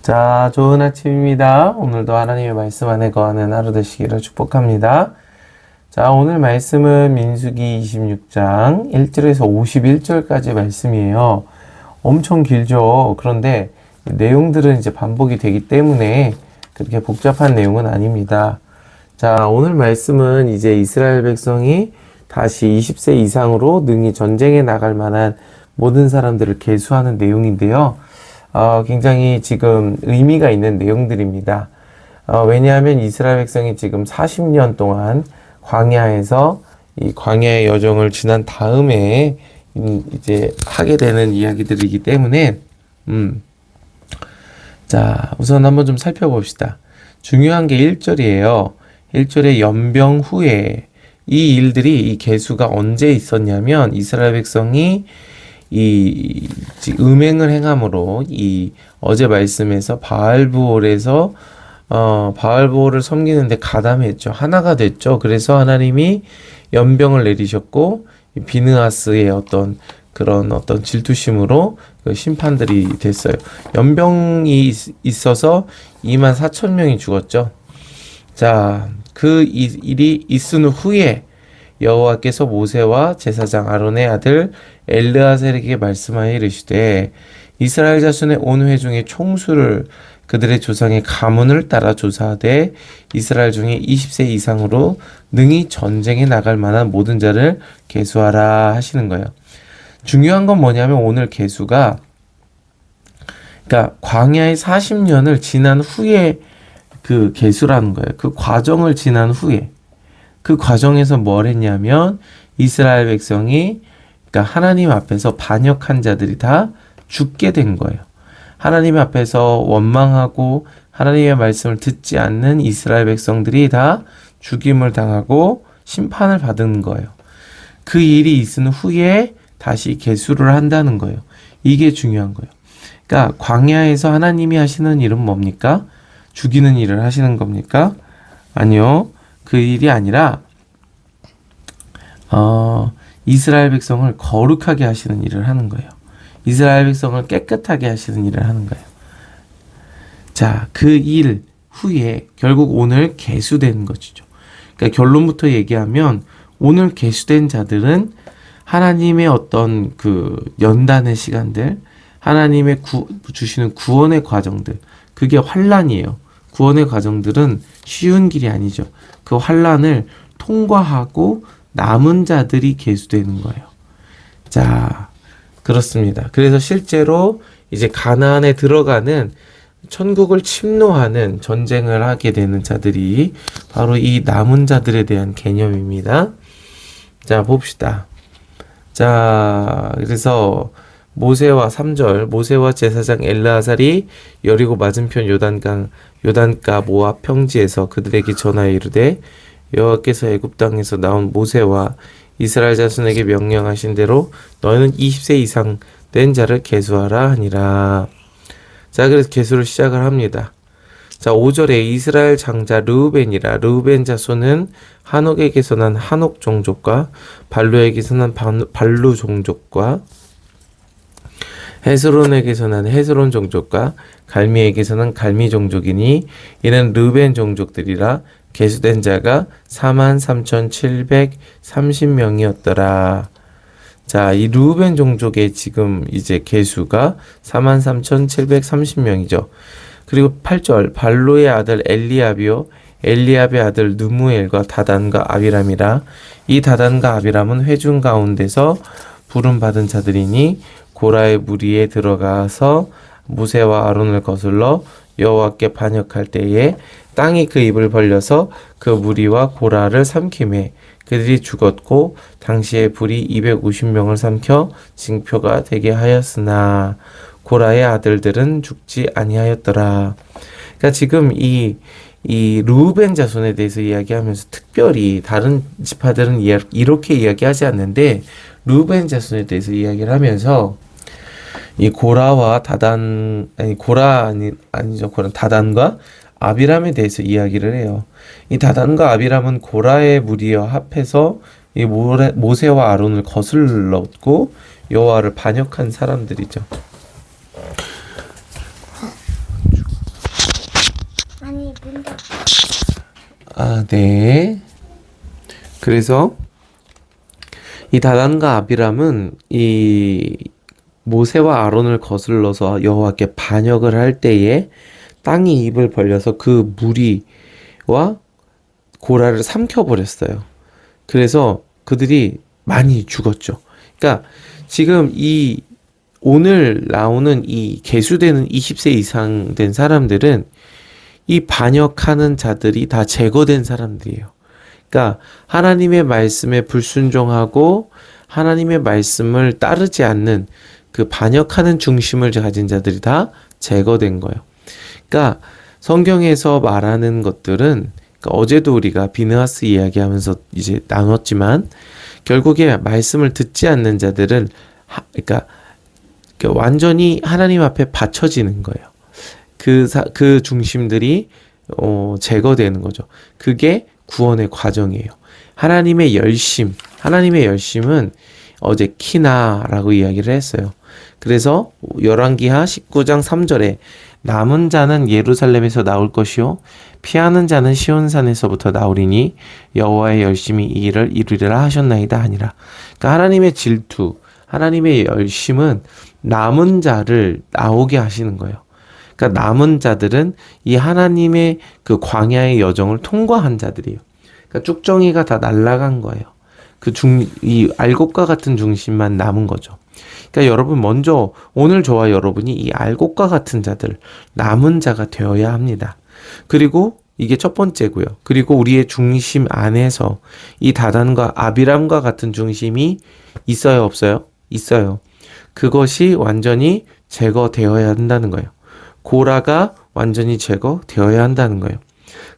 자, 좋은 아침입니다. 오늘도 하나님의 말씀 안에 거하는 하루 되시기를 축복합니다. 자, 오늘 말씀은 민수기 26장 1절에서 51절까지 말씀이에요. 엄청 길죠. 그런데 내용들은 이제 반복이 되기 때문에 그렇게 복잡한 내용은 아닙니다. 자, 오늘 말씀은 이제 이스라엘 백성이 다시 20세 이상으로 능히 전쟁에 나갈 만한 모든 사람들을 계수하는 내용인데요. 굉장히 지금 의미가 있는 내용들입니다. 왜냐하면 이스라엘 백성이 지금 40년 동안 광야에서 이 광야의 여정을 지난 다음에 이제 하게 되는 이야기들이기 때문에 자, 우선 한번 좀 살펴봅시다. 중요한 게 1절이에요. 1절에 연병 후에 이 일들이 이 계수가 언제 있었냐면 이스라엘 백성이 이 음행을 행함으로 이 어제 말씀에서 바알브올에서 바알브올을 섬기는데 가담했죠. 하나가 됐죠. 그래서 하나님이 연병을 내리셨고 비느하스의 어떤 질투심으로 그 심판들이 됐어요. 연병이 있어서 24,000명이 죽었죠. 자, 그 일이 있은 후에 여호와께서 모세와 제사장 아론의 아들 엘르아셀에게 말씀하여 이르시되 이스라엘 자손의 온 회중의 총수를 그들의 조상의 가문을 따라 조사하되 이스라엘 중에 20세 이상으로 능히 전쟁에 나갈 만한 모든 자를 계수하라 하시는 거예요. 중요한 건 뭐냐면 오늘 계수가 그러니까 광야의 40년을 지난 후에 그 계수라는 거예요. 그 과정을 지난 후에 그 과정에서 뭘 했냐면 이스라엘 백성이 그러니까 하나님 앞에서 반역한 자들이 다 죽게 된 거예요. 하나님 앞에서 원망하고 하나님의 말씀을 듣지 않는 이스라엘 백성들이 다 죽임을 당하고 심판을 받은 거예요. 그 일이 있은 후에 다시 계수를 한다는 거예요. 이게 중요한 거예요. 그러니까 광야에서 하나님이 하시는 일은 뭡니까? 죽이는 일을 하시는 겁니까? 아니요. 그 일이 아니라 이스라엘 백성을 거룩하게 하시는 일을 하는 거예요. 이스라엘 백성을 깨끗하게 하시는 일을 하는 거예요. 자, 그 일 후에 결국 오늘 계수된 것이죠. 그러니까 결론부터 얘기하면 오늘 계수된 자들은 하나님의 어떤 그 연단의 시간들, 하나님의 주시는 구원의 과정들, 그게 환난이에요. 구원의 과정들은 쉬운 길이 아니죠. 그 환난을 통과하고 남은 자들이 계수되는 거예요. 자, 그렇습니다. 그래서 실제로 이제 가나안에 들어가는 천국을 침노하는 전쟁을 하게 되는 자들이 바로 이 남은 자들에 대한 개념입니다. 자, 봅시다. 자, 그래서 모세와 3절 모세와 제사장 엘르아살이 여리고 맞은편 요단가 모압 평지에서 그들에게 전하여 이르되 여호와께서 애굽 땅에서 나온 모세와 이스라엘 자손에게 명령하신 대로 너희는 20세 이상 된 자를 계수하라 하니라. 자, 그래서 계수를 시작을 합니다. 자, 5절에 이스라엘 장자 르우벤이라. 르우벤 자손은 한옥에게서 난 한옥 종족과 발루에게서 난 발루 종족과 헤스론에게서 난 헤스론 종족과 갈미에게서 난 갈미 종족이니 이는 르벤 종족들이라. 계수된 자가 43,730명이었더라. 자, 이 르벤 종족의 지금 이제 계수가 43,730명이죠. 그리고 8절 발로의 아들 엘리압이요 엘리압의 아들 느무엘과 다단과 아비람이라. 이 다단과 아비람은 회중 가운데서 부름받은 자들이니 고라의 무리에 들어가서 모세와 아론을 거슬러 여호와께 반역할 때에 땅이 그 입을 벌려서 그 무리와 고라를 삼키매 그들이 죽었고 당시에 불이 250명을 삼켜 징표가 되게 하였으나 고라의 아들들은 죽지 아니하였더라. 그러니까 지금 이 르우벤 자손에 대해서 이야기하면서 특별히 다른 지파들은 이렇게 이야기하지 않는데 르우벤 자손에 대해서 이야기를 하면서 이 고라와 다단과 아비람에 대해서 이야기를 해요. 이 다단과 아비람은 고라의 무리와 합해서 이 모세와 아론을 거슬렀고 여호와를 반역한 사람들이죠. 네. 그래서 이 다단과 아비람은 이 모세와 아론을 거슬러서 여호와께 반역을 할 때에 땅이 입을 벌려서 그 무리와 고라를 삼켜버렸어요. 그래서 그들이 많이 죽었죠. 그러니까 지금 이 오늘 나오는 이 계수되는 20세 이상 된 사람들은 이 반역하는 자들이 다 제거된 사람들이에요. 그러니까 하나님의 말씀에 불순종하고 하나님의 말씀을 따르지 않는 그 반역하는 중심을 가진 자들이 다 제거된 거예요. 그러니까 성경에서 말하는 것들은 그러니까 어제도 우리가 비느하스 이야기하면서 이제 나눴지만 결국에 말씀을 듣지 않는 자들은 그러니까 완전히 하나님 앞에 받쳐지는 거예요. 그 중심들이 제거되는 거죠. 그게 구원의 과정이에요. 하나님의 열심은 어제 키나라고 이야기를 했어요. 그래서 열왕기하 19장 3절에 남은 자는 예루살렘에서 나올 것이요 피하는 자는 시온산에서부터 나오리니 여호와의 열심이 이 일을 이루리라 하셨나이다 하니라. 그러니까 하나님의 질투, 하나님의 열심은 남은 자를 나오게 하시는 거예요. 그러니까 남은 자들은 이 하나님의 그 광야의 여정을 통과한 자들이에요. 그러니까 쭉정이가 다 날아간 거예요. 이 알곡과 같은 중심만 남은 거죠. 그러니까 여러분 먼저 오늘 저와 여러분이 이 알곡과 같은 자들, 남은 자가 되어야 합니다. 그리고 이게 첫 번째고요. 그리고 우리의 중심 안에서 이 다단과 아비람과 같은 중심이 있어요, 없어요? 있어요. 그것이 완전히 제거되어야 한다는 거예요. 고라가 완전히 제거되어야 한다는 거예요.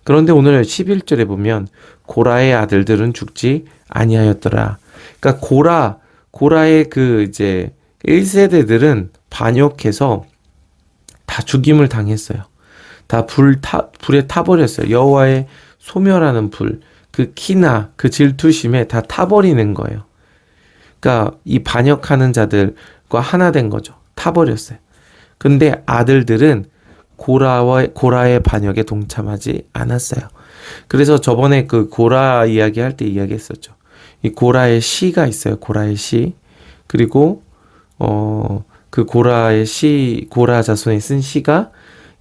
그런데 오늘 11절에 보면 고라의 아들들은 죽지 아니하였더라. 그러니까 고라의 그 이제 1세대들은 반역해서 다 죽임을 당했어요. 다 불에 타버렸어요. 여호와의 소멸하는 불, 그 키나 그 질투심에 다 타버리는 거예요. 그러니까 이 반역하는 자들과 하나 된 거죠. 타버렸어요. 근데 아들들은 고라의 반역에 동참하지 않았어요. 그래서 저번에 그 고라 이야기할 때 이야기했었죠. 이 고라의 시가 있어요. 고라의 시. 그리고 그 고라 자손이 쓴 시가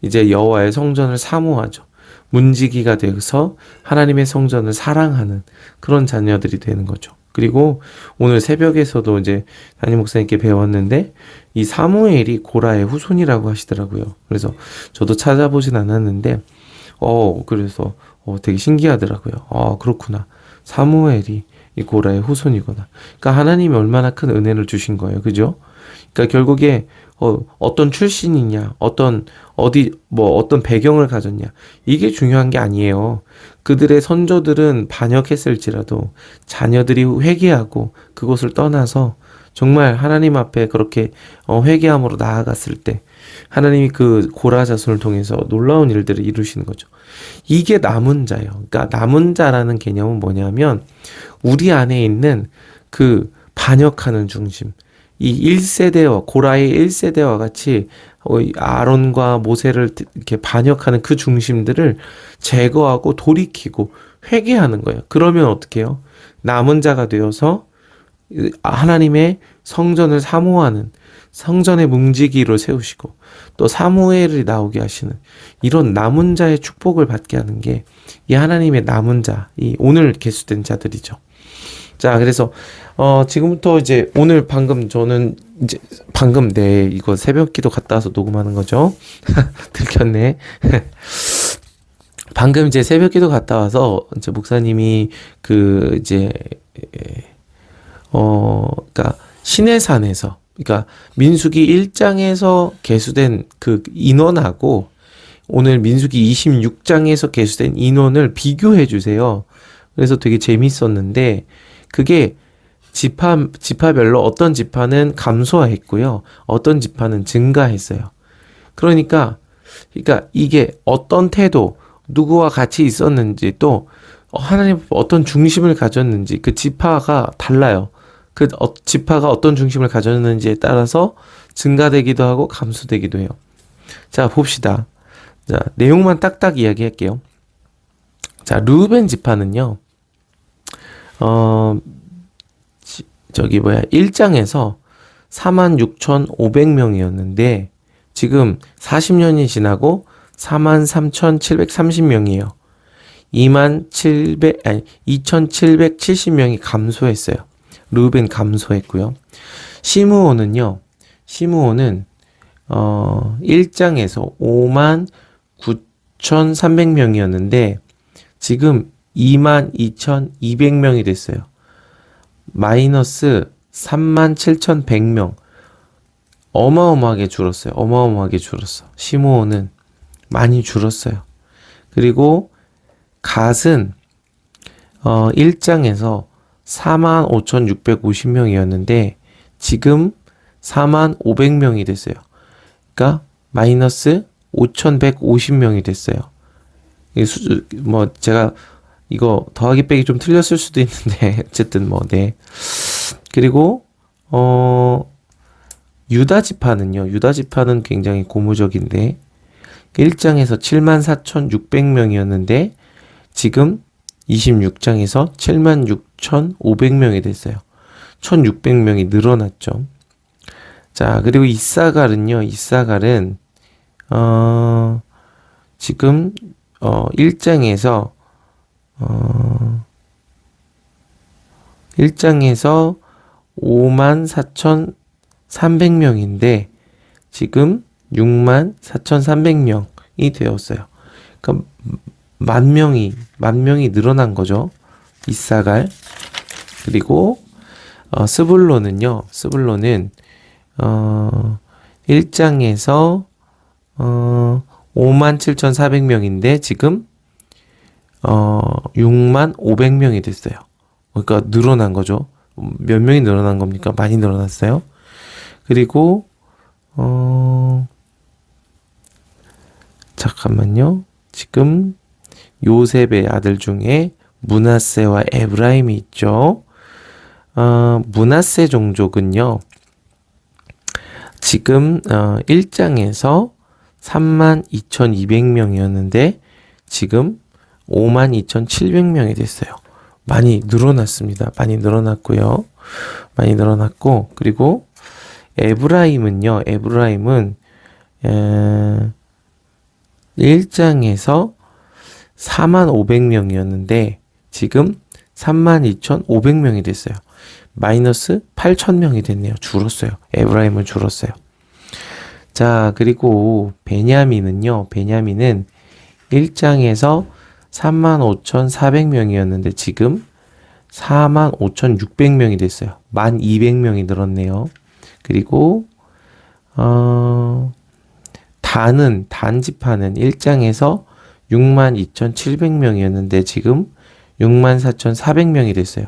이제 여호와의 성전을 사모하죠. 문지기가 돼서 하나님의 성전을 사랑하는 그런 자녀들이 되는 거죠. 그리고 오늘 새벽에서도 이제 담임 목사님께 배웠는데 이 사무엘이 고라의 후손이라고 하시더라고요. 그래서 저도 찾아보진 않았는데 그래서 되게 신기하더라고요. 그렇구나. 사무엘이 이 고라의 후손이구나. 그러니까 하나님이 얼마나 큰 은혜를 주신 거예요. 그죠? 그러니까 결국에 어떤 출신이냐, 어떤 배경을 가졌냐, 이게 중요한 게 아니에요. 그들의 선조들은 반역했을지라도 자녀들이 회개하고 그곳을 떠나서 정말 하나님 앞에 그렇게 회개함으로 나아갔을 때 하나님이 그 고라 자손을 통해서 놀라운 일들을 이루시는 거죠. 이게 남은 자예요. 그러니까 남은 자라는 개념은 뭐냐면 우리 안에 있는 그 반역하는 중심, 이 1세대와 고라의 1세대와 같이 아론과 모세를 이렇게 반역하는 그 중심들을 제거하고 돌이키고 회개하는 거예요. 그러면 어떻게 해요? 남은 자가 되어서 하나님의 성전을 사모하는 성전의 문지기로 세우시고 또 사무엘이 나오게 하시는 이런 남은 자의 축복을 받게 하는 게 이 하나님의 남은 자, 이 오늘 계수된 자들이죠. 자, 그래서 지금부터 이제 오늘 저는 이제 이거 새벽기도 갔다 와서 녹음하는 거죠. 들켰네. 방금 이제 새벽기도 갔다 와서 이제 목사님이 그러니까 시내산에서 그러니까 민수기 1장에서 계수된 그 인원하고 오늘 민수기 26장에서 계수된 인원을 비교해 주세요. 그래서 되게 재밌었는데 그게 지파별로 어떤 지파는 감소했고요. 어떤 지파는 증가했어요. 그러니까 이게 어떤 태도, 누구와 같이 있었는지 또 하나님 어떤 중심을 가졌는지 그 지파가 달라요. 그 지파가 어떤 중심을 가졌는지에 따라서 증가되기도 하고 감소되기도 해요. 자, 봅시다. 자, 내용만 딱딱 이야기할게요. 자, 르우벤 지파는요. 어, 1장에서 46,500명이었는데 지금 40년이 지나고 43,730명이에요. 2,770명이 감소했어요. 르우벤 감소했고요. 시므온은요. 시므온은 1장에서 59,300명이었는데 지금 22,200명이 됐어요. 마이너스 37,100명. 어마어마하게 줄었어요. 어마어마하게 줄었어. 시므온은 많이 줄었어요. 그리고 갓은 1장에서 45,650명이었는데 지금 45,500명이 됐어요. 그러니까 마이너스 5,150명이 됐어요. 제가 이거 더하기 빼기 좀 틀렸을 수도 있는데 어쨌든 네. 그리고 유다 지파는요. 유다 지파는 굉장히 고무적인데 1장에서 74,600명이었는데 지금 26장에서 76,500명이 됐어요. 1,600명이 늘어났죠. 자, 그리고 이사갈은요. 이사갈은 지금 1장에서 54,300명인데 지금 64,300명이 되었어요. 그러니까 만 명이 늘어난 거죠. 이사갈. 그리고 스불론은요. 스불론은 1장에서 57,400명인데 지금 65,000명이 됐어요. 그러니까 늘어난 거죠. 몇 명이 늘어난 겁니까? 많이 늘어났어요. 그리고 잠깐만요. 지금 요셉의 아들 중에 므낫세와 에브라임이 있죠. 므낫세 종족은요. 지금 1장에서 32,200명이었는데 지금 52,700명이 됐어요. 많이 늘어났습니다. 많이 늘어났고요. 많이 늘어났고 그리고 에브라임은요. 에브라임은 1장에서 45,000명이었는데 지금 32,500명이 됐어요. 마이너스 8,000명이 됐네요. 줄었어요. 에브라임은 줄었어요. 자, 그리고 베냐민은요. 베냐민은 1장에서 35,400명이었는데 지금 45,600명이 됐어요. 12,000명이 늘었네요. 그리고 단 지파는 1장에서 62,700명이었는데 지금 64,400명이 됐어요.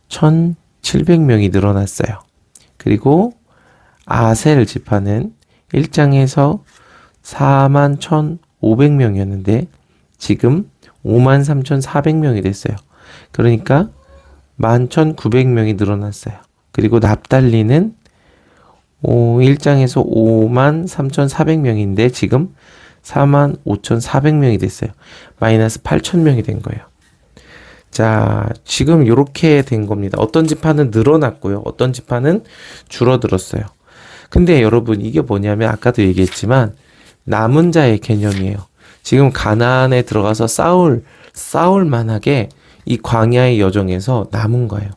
1,700명이 늘어났어요. 그리고 아셀 지파는 1장에서 41,500명이었는데 지금 53,400명이 됐어요. 그러니까 11,900명이 늘어났어요. 그리고 납달리는 1장에서 53,400명인데 지금 45,400명이 됐어요. 마이너스 8,000명이 된 거예요. 자, 지금 이렇게 된 겁니다. 어떤 지파는 늘어났고요. 어떤 지파는 줄어들었어요. 근데 여러분 이게 뭐냐면 아까도 얘기했지만 남은 자의 개념이에요. 지금 가나안에 들어가서 싸울 만하게 이 광야의 여정에서 남은 거예요.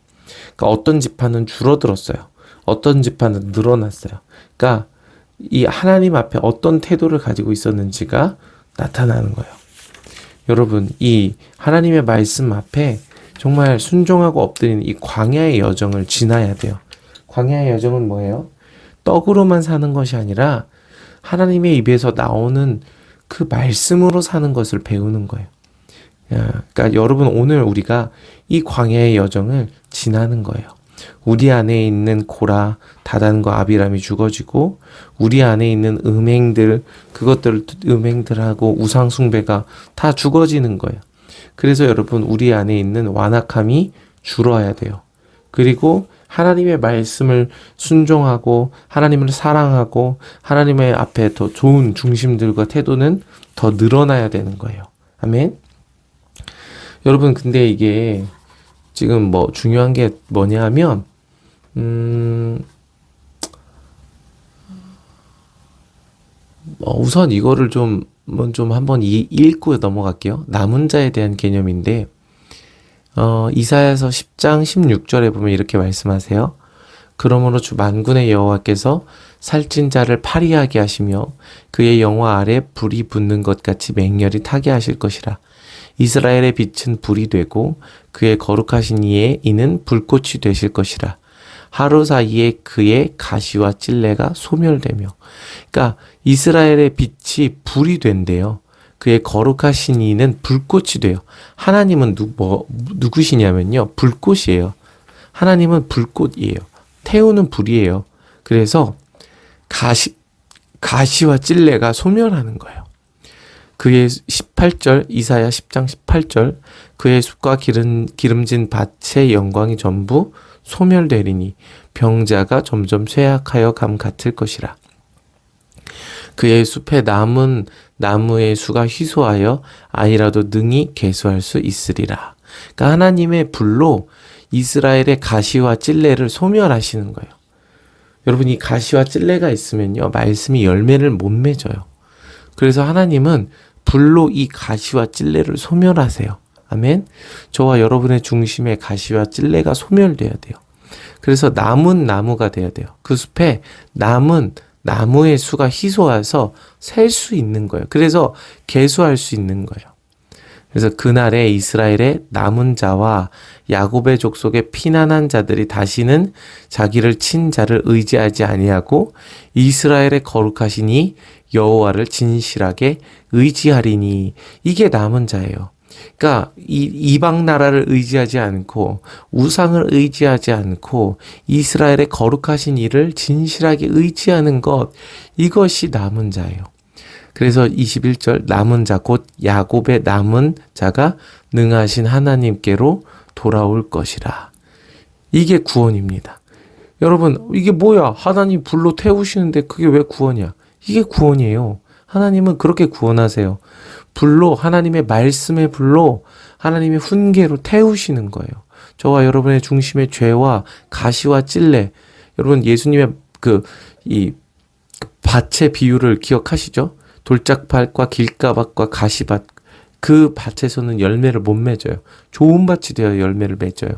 그러니까 어떤 지파는 줄어들었어요. 어떤 지파는 늘어났어요. 그러니까 이 하나님 앞에 어떤 태도를 가지고 있었는지가 나타나는 거예요. 여러분, 이 하나님의 말씀 앞에 정말 순종하고 엎드리는 이 광야의 여정을 지나야 돼요. 광야의 여정은 뭐예요? 떡으로만 사는 것이 아니라 하나님의 입에서 나오는 그 말씀으로 사는 것을 배우는 거예요. 그러니까 여러분 오늘 우리가 이 광야의 여정을 지나는 거예요. 우리 안에 있는 고라, 다단과 아비람이 죽어지고 우리 안에 있는 음행들하고 우상숭배가 다 죽어지는 거예요. 그래서 여러분 우리 안에 있는 완악함이 줄어야 돼요. 그리고 하나님의 말씀을 순종하고 하나님을 사랑하고 하나님의 앞에 더 좋은 중심들과 태도는 더 늘어나야 되는 거예요. 아멘. 여러분, 근데 이게 지금 뭐 중요한 게 뭐냐 하면, 우선 이거를 좀 한번 읽고 넘어갈게요. 남은 자에 대한 개념인데, 이사야서 10장 16절에 보면 이렇게 말씀하세요. 그러므로 주 만군의 여호와께서 살찐 자를 파리하게 하시며 그의 영화 아래 불이 붙는 것 같이 맹렬히 타게 하실 것이라. 이스라엘의 빛은 불이 되고 그의 거룩하신 이는 불꽃이 되실 것이라. 하루 사이에 그의 가시와 찔레가 소멸되며. 그러니까 이스라엘의 빛이 불이 된대요. 그의 거룩하신 이는 불꽃이 돼요. 하나님은 누구시냐면요, 불꽃이에요. 하나님은 불꽃이에요. 태우는 불이에요. 그래서 가시와 찔레가 소멸하는 거예요. 그의 18절, 이사야 10장 18절, 그의 숲과 기름진 밭의 영광이 전부 소멸되리니 병자가 점점 쇠약하여 감 같을 것이라. 그의 숲에 남은 나무의 수가 희소하여 아이라도 능히 계수할 수 있으리라. 그러니까 하나님의 불로 이스라엘의 가시와 찔레를 소멸하시는 거예요. 여러분, 이 가시와 찔레가 있으면요, 말씀이 열매를 못 맺어요. 그래서 하나님은 불로 이 가시와 찔레를 소멸하세요. 아멘. 저와 여러분의 중심에 가시와 찔레가 소멸돼야 돼요. 그래서 남은 나무가 돼야 돼요. 그 숲에 남은 나무의 수가 희소해서 셀 수 있는 거예요. 그래서 계수할 수 있는 거예요. 그래서 그날에 이스라엘의 남은 자와 야곱의 족속의 피난한 자들이 다시는 자기를 친 자를 의지하지 아니하고 이스라엘의 거룩하시니 여호와를 진실하게 의지하리니. 이게 남은 자예요. 그러니까 이방 나라를 의지하지 않고 우상을 의지하지 않고 이스라엘의 거룩하신 이를 진실하게 의지하는 것, 이것이 남은 자예요. 그래서 21절, 남은 자 곧 야곱의 남은 자가 능하신 하나님께로 돌아올 것이라. 이게 구원입니다. 여러분, 이게 뭐야? 하나님 불로 태우시는데 그게 왜 구원이야? 이게 구원이에요. 하나님은 그렇게 구원하세요. 불로, 하나님의 말씀의 불로 하나님의 훈계로 태우시는 거예요. 저와 여러분의 중심의 죄와 가시와 찔레. 여러분, 예수님의 이 밭의 비유를 기억하시죠? 돌짝밭과 길가밭과 가시밭. 그 밭에서는 열매를 못 맺어요. 좋은 밭이 되어 열매를 맺어요.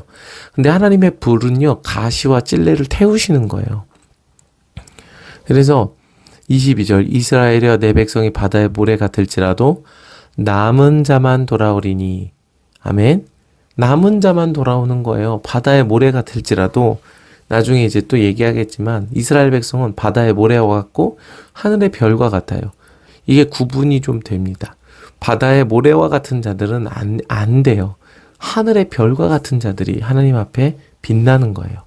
근데 하나님의 불은요, 가시와 찔레를 태우시는 거예요. 그래서 22절, 이스라엘이여 내 백성이 바다의 모래 같을지라도 남은 자만 돌아오리니. 아멘. 남은 자만 돌아오는 거예요. 바다의 모래 같을지라도. 나중에 이제 또 얘기하겠지만 이스라엘 백성은 바다의 모래와 같고 하늘의 별과 같아요. 이게 구분이 좀 됩니다. 바다의 모래와 같은 자들은 안 돼요. 하늘의 별과 같은 자들이 하나님 앞에 빛나는 거예요.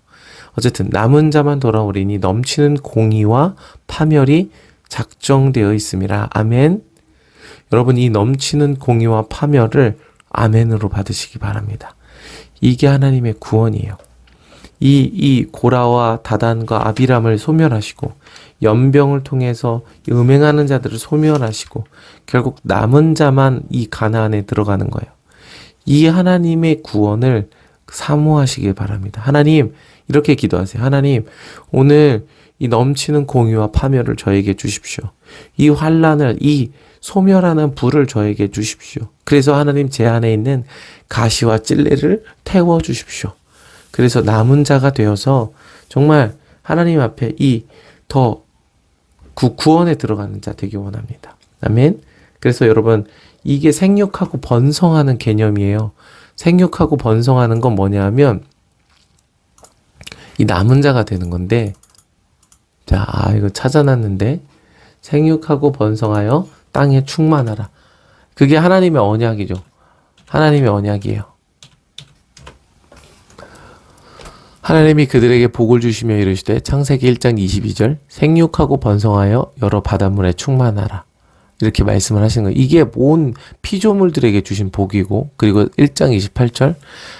어쨌든 남은 자만 돌아오리니 넘치는 공의와 파멸이 작정되어 있음이라. 아멘. 여러분, 이 넘치는 공의와 파멸을 아멘으로 받으시기 바랍니다. 이게 하나님의 구원이에요. 이 고라와 다단과 아비람을 소멸하시고 연병을 통해서 음행하는 자들을 소멸하시고 결국 남은 자만 이 가나안에 들어가는 거예요. 이 하나님의 구원을 사모하시길 바랍니다. 하나님, 이렇게 기도하세요. 하나님, 오늘 이 넘치는 공의와 파멸을 저에게 주십시오. 이 환난을, 이 소멸하는 불을 저에게 주십시오. 그래서 하나님, 제 안에 있는 가시와 찔레를 태워 주십시오. 그래서 남은 자가 되어서 정말 하나님 앞에 구원에 들어가는 자 되기 원합니다. 아멘. 그래서 여러분, 이게 생육하고 번성하는 개념이에요. 생육하고 번성하는 건 뭐냐 하면 이 남은 자가 되는 건데, 자, 이거 찾아놨는데, 생육하고 번성하여 땅에 충만하라. 그게 하나님의 언약이죠. 하나님의 언약이에요. 하나님이 그들에게 복을 주시며 이르시되, 창세기 1장 22절, 생육하고 번성하여 여러 바닷물에 충만하라. 이렇게 말씀을 하시는 거예요. 이게 온 피조물들에게 주신 복이고, 그리고 1장 28절,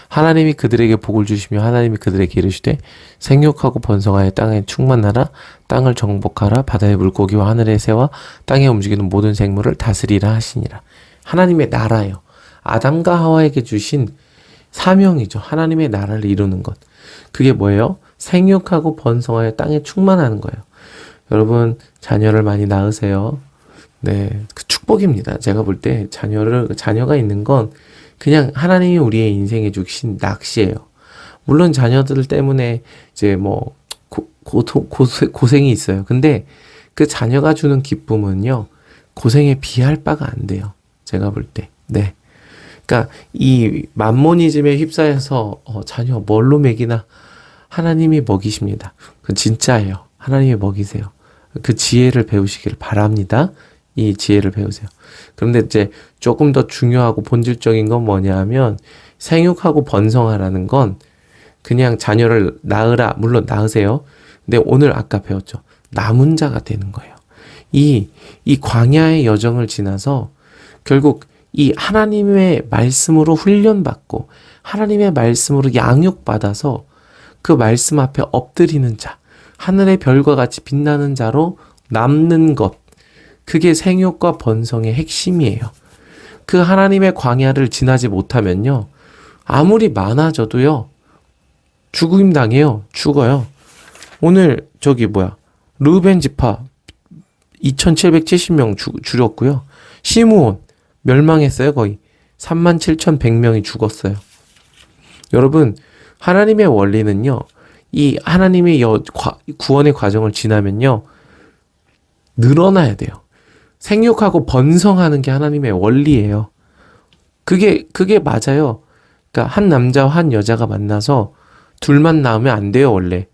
하나님이 그들에게 복을 주시며 하나님이 그들에게 이르시되, 생육하고 번성하여 땅에 충만하라. 땅을 정복하라. 바다의 물고기와 하늘의 새와 땅에 움직이는 모든 생물을 다스리라 하시니라. 하나님의 나라예요. 아담과 하와에게 주신 사명이죠. 하나님의 나라를 이루는 것. 그게 뭐예요? 생육하고 번성하여 땅에 충만하는 거예요. 여러분, 자녀를 많이 낳으세요. 네, 그 축복입니다. 제가 볼 때 자녀가 있는 건 그냥 하나님이 우리의 인생에 주신 낚시예요. 물론 자녀들 때문에 이제 뭐 고생이 있어요. 근데 그 자녀가 주는 기쁨은요, 고생에 비할 바가 안 돼요. 제가 볼 때. 네. 그러니까 이 맘모니즘에 휩싸여서 자녀 뭘로 먹이나 하나님이 먹이십니다. 그건 진짜예요. 하나님이 먹이세요. 그 지혜를 배우시기를 바랍니다. 이 지혜를 배우세요. 그런데 이제 조금 더 중요하고 본질적인 건 뭐냐 하면 생육하고 번성하라는 건 그냥 자녀를 낳으라. 물론 낳으세요. 근데 오늘 아까 배웠죠. 남은 자가 되는 거예요. 이 광야의 여정을 지나서 결국 이 하나님의 말씀으로 훈련받고 하나님의 말씀으로 양육받아서 그 말씀 앞에 엎드리는 자, 하늘의 별과 같이 빛나는 자로 남는 것, 그게 생육과 번성의 핵심이에요. 그 하나님의 광야를 지나지 못하면요, 아무리 많아져도요, 죽임 당해요. 죽어요. 오늘 르벤 지파 2770명 줄였고요. 시므온 멸망했어요. 거의 37,100명이 죽었어요. 여러분, 하나님의 원리는요, 이 하나님의 구원의 과정을 지나면요, 늘어나야 돼요. 생육하고 번성하는 게 하나님의 원리예요. 그게 맞아요. 그러니까 한 남자와 한 여자가 만나서 둘만 낳으면 안 돼요, 원래.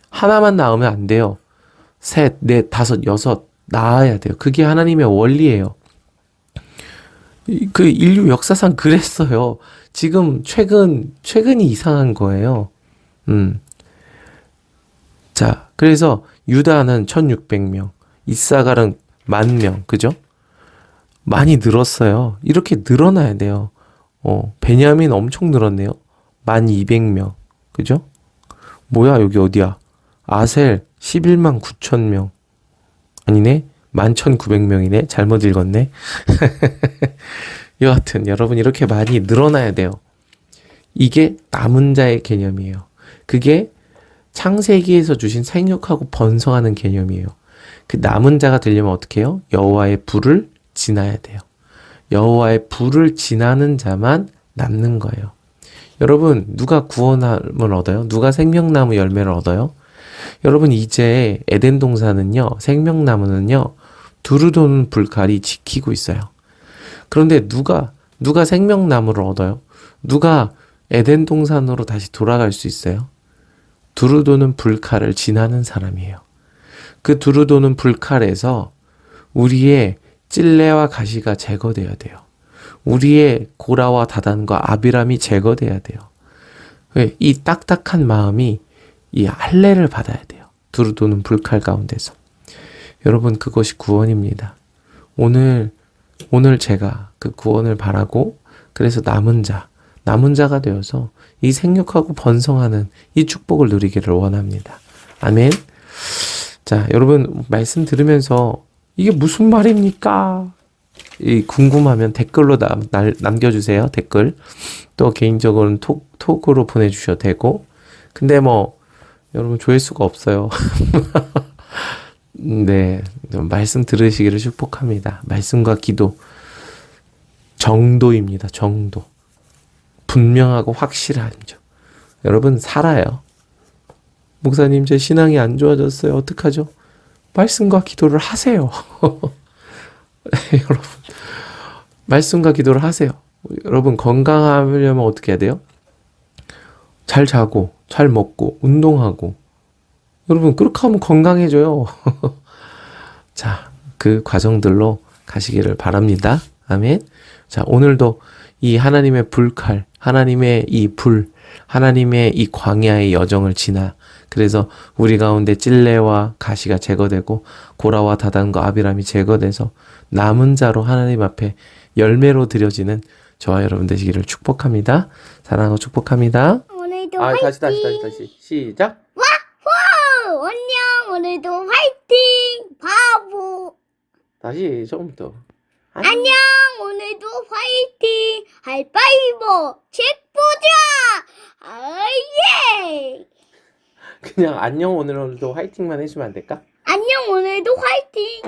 하나만 낳으면 안 돼요. 셋, 넷, 다섯, 여섯 낳아야 돼요. 그게 하나님의 원리예요. 그 인류 역사상 그랬어요. 지금 최근이 이상한 거예요. 자, 그래서 유다는 1600명, 이사갈은 10,000명, 그죠? 많이 늘었어요. 이렇게 늘어나야 돼요. 베냐민 엄청 늘었네요. 12,000명, 그죠? 뭐야, 여기 어디야? 아셀 11만 9천 명. 아니네? 11,900명이네? 잘못 읽었네? 여하튼, 여러분, 이렇게 많이 늘어나야 돼요. 이게 남은 자의 개념이에요. 그게 창세기에서 주신 생육하고 번성하는 개념이에요. 그 남은 자가 되려면 어떻게 해요? 여호와의 불을 지나야 돼요. 여호와의 불을 지나는 자만 남는 거예요. 여러분, 누가 구원함을 얻어요? 누가 생명나무 열매를 얻어요? 여러분, 이제 에덴 동산은요, 생명나무는요, 두루 도는 불칼이 지키고 있어요. 그런데 누가 생명나무를 얻어요? 누가 에덴 동산으로 다시 돌아갈 수 있어요? 두루 도는 불칼을 지나는 사람이에요. 그 두루 도는 불칼에서 우리의 찔레와 가시가 제거돼야 돼요. 우리의 고라와 다단과 아비람이 제거돼야 돼요. 이 딱딱한 마음이 이 할례를 받아야 돼요. 두루 도는 불칼 가운데서. 여러분, 그것이 구원입니다. 오늘 제가 그 구원을 바라고, 그래서 남은 자가 되어서 이 생육하고 번성하는 이 축복을 누리기를 원합니다. 아멘. 자, 여러분, 말씀 들으면서 이게 무슨 말입니까? 궁금하면 댓글로 남겨주세요. 댓글. 또 개인적으로는 톡으로 보내주셔도 되고. 근데 여러분, 조회수가 없어요. 네, 말씀 들으시기를 축복합니다. 말씀과 기도, 정도입니다. 정도. 분명하고 확실하죠. 여러분, 살아요. 목사님, 제 신앙이 안 좋아졌어요. 어떡하죠? 말씀과 기도를 하세요. 여러분, 말씀과 기도를 하세요. 여러분, 건강하려면 어떻게 해야 돼요? 잘 자고, 잘 먹고, 운동하고. 여러분, 그렇게 하면 건강해져요. 자, 그 과정들로 가시기를 바랍니다. 아멘. 자, 오늘도 이 하나님의 불칼, 하나님의 이 불, 하나님의 이 광야의 여정을 지나, 그래서 우리 가운데 찔레와 가시가 제거되고 고라와 다단과 아비람이 제거돼서 남은 자로 하나님 앞에 열매로 드려지는 저와 여러분 되시기를 축복합니다. 사랑하고 축복합니다. 오늘도 다시 시작. 와호! 안녕. 오늘도 화이팅! 바보. 다시 처음부터. 안녕. 오늘도 화이팅! 하이파이브! 책 보자! 아예! 그냥 안녕 오늘도 화이팅만 해주면 안 될까? 안녕 오늘도 화이팅!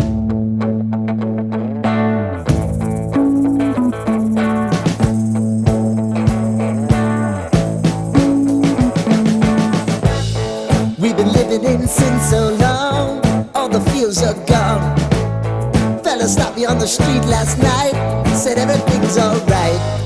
We've been living in sin so long, all the fields are gone. Fella stopped me on the street last night, said everything's alright.